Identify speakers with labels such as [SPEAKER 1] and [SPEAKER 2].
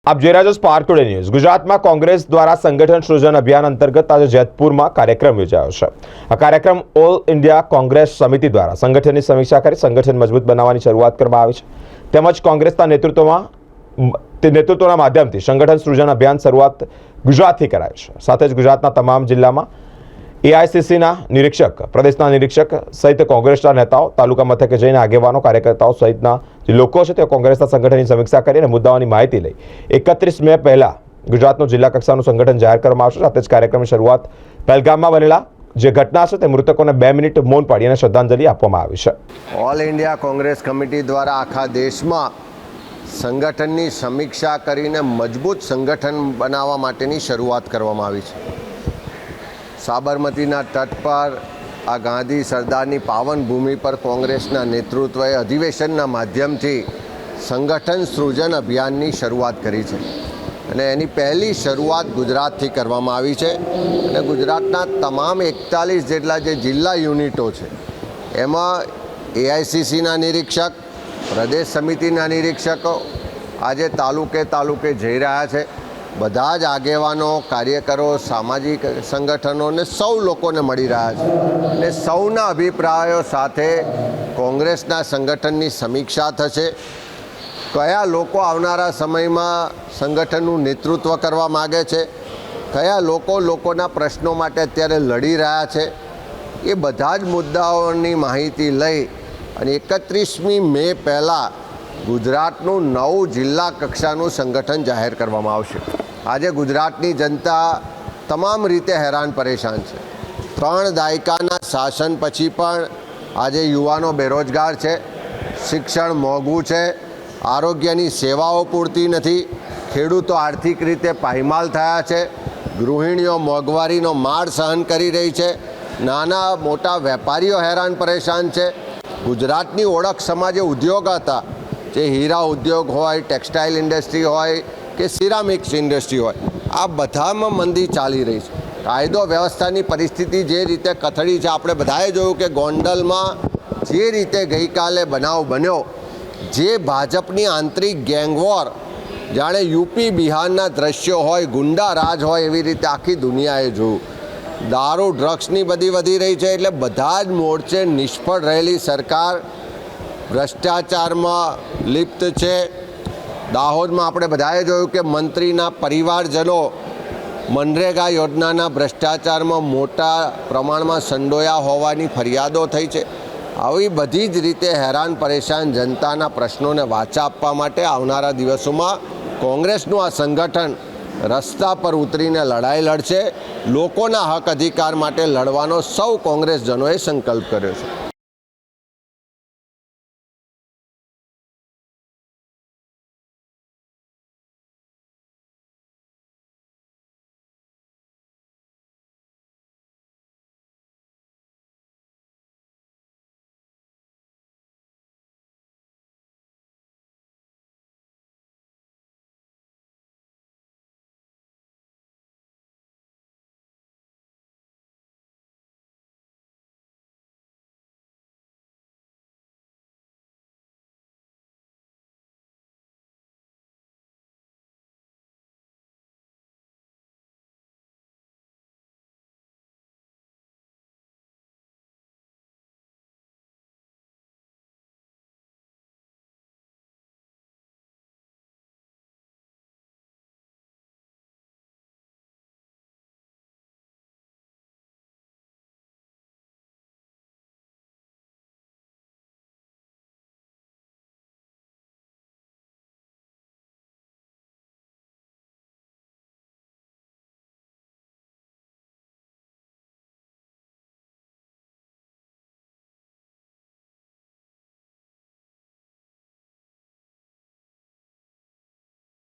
[SPEAKER 1] આપ જોઈ રહ્યા છો સ્પાર્ક ટુડે ન્યૂઝ। ગુજરાતમાં કોંગ્રેસ દ્વારા સંગઠન સૃજન અભિયાન અંતર્ગત આજે જેતપુરમાં કાર્યક્રમ યોજાયો છે। આ કાર્યક્રમ ઓલ ઇન્ડિયા કોંગ્રેસ સમિતિ દ્વારા સંગઠનની સમીક્ષા કરી સંગઠન મજબૂત બનાવવાની શરૂઆત કરવામાં આવી છે। તેમજ કોંગ્રેસના નેતૃત્વના માધ્યમથી સંગઠન સૃજન અભિયાન શરૂઆત ગુજરાતથી કરાય છે। સાથે જ ગુજરાતના તમામ જિલ્લામાં એઆઈસીસીના નિરીક્ષક, પ્રદેશના નિરીક્ષક સહિત કોંગ્રેસના નેતાઓ, તાલુકા મથકે જઈને આગેવાનો, કાર્યકર્તાઓ સહિતના જે લોકો છે તે કોંગ્રેસના સંગઠનની સમીક્ષા કરી અને મુદ્દાઓની માહિતી લઈ 31 મે પહેલા ગુજરાતનું જિલ્લા કક્ષાનું સંગઠન જાહેર કરવામાં આવશે। સાથે જ કાર્યક્રમની શરૂઆત પહેલગામમાં બનેલા જે ઘટના છે તે મૃતકોને 2 મિનિટ મૌન પાડી અને શ્રદ્ધાંજલિ આપવામાં આવી છે।
[SPEAKER 2] ઓલ ઇન્ડિયા કોંગ્રેસ કમિટી દ્વારા આખા દેશમાં સંગઠનની સમીક્ષા કરીને મજબૂત સંગઠન બનાવવા માટેની શરૂઆત કરવામાં આવી છે। સાબરમતીના તટ પર આ ગાંધી સરદારની પાવન ભૂમિ પર કોંગ્રેસના નેતૃત્વએ અધિવેશનના માધ્યમથી સંગઠન સૃજન અભિયાનની શરૂઆત કરી છે અને એની પહેલી શરૂઆત ગુજરાતથી કરવામાં આવી છે અને ગુજરાતના તમામ 41 જેટલા જે જિલ્લા યુનિટો છે એમાં એઆઈસીસીના નિરીક્ષક, પ્રદેશ સમિતિના નિરીક્ષકો આજે તાલુકે જઈ રહ્યા છે। બધા જ આગેવાનો, કાર્યકરો, સામાજિક સંગઠનો ને સૌ લોકોને મળી રહ્યા છે અને સૌના અભિપ્રાયો સાથે કોંગ્રેસના સંગઠનની સમીક્ષા થશે। કયા લોકો આવનારા સમયમાં સંગઠનનું નેતૃત્વ કરવા માગે છે, કયા લોકોના પ્રશ્નો માટે અત્યારે લડી રહ્યા છે, એ બધા જ મુદ્દાઓની માહિતી લઈ અને 31મી મે પહેલાં ગુજરાતનું નવું જિલ્લા કક્ષાનું સંગઠન જાહેર કરવામાં આવશે। આજે ગુજરાતની જનતા તમામ રીતે હેરાન પરેશાન છે। 3 દાયકાના શાસન પછી પણ આજે યુવાનો બેરોજગાર છે, શિક્ષણ મોંઘું છે, આરોગ્યની સેવાઓ પૂરતી નથી, ખેડૂતો આર્થિક રીતે પાયમાલ થયા છે, ગૃહિણીઓ મોંઘવારીનો માર સહન કરી રહી છે, નાના મોટા વેપારીઓ હેરાન પરેશાન છે। ગુજરાતની ઓળખ સમાજે ઉદ્યોગ હતા, જે હીરા ઉદ્યોગ હોય, ટેક્સટાઇલ ઇન્ડસ્ટ્રી હોય કે સિરામિક્સ ઇન્ડસ્ટ્રી હોય, આ બધામાં મંદી ચાલી રહી છે। કાયદો વ્યવસ્થાની પરિસ્થિતિ જે રીતે કથળી છે, આપણે બધાએ જોયું કે ગોંડલમાં જે રીતે ગઈકાલે બનાવ બન્યો, જે ભાજપની આંતરિક ગેંગવોર જાણે યુપી બિહારના દ્રશ્યો હોય, ગુંડા રાજ હોય એવી રીતે આખી દુનિયાએ જોયું। દારૂ, ડ્રગ્સની બધી વધી રહી છે એટલે બધા જ મોરચે નિષ્ફળ રહેલી સરકાર ભ્રષ્ટાચારમાં લિપ્ત છે। દાહોદમાં આપણે બધાએ જોયું કે મંત્રીના પરિવારજનો મનરેગા યોજનાના ભ્રષ્ટાચારમાં મોટા પ્રમાણમાં સંડોયા હોવાની ફરિયાદો થઈ છે। આવી બધી જ રીતે હેરાન પરેશાન જનતાના પ્રશ્નોને વાચા આપવા માટે આવનારા દિવસોમાં કોંગ્રેસનું આ સંગઠન રસ્તા પર ઉતરીને લડાઈ લડશે। લોકોના હક અધિકાર માટે લડવાનો સૌ કોંગ્રેસજનોએ સંકલ્પ કર્યો છે।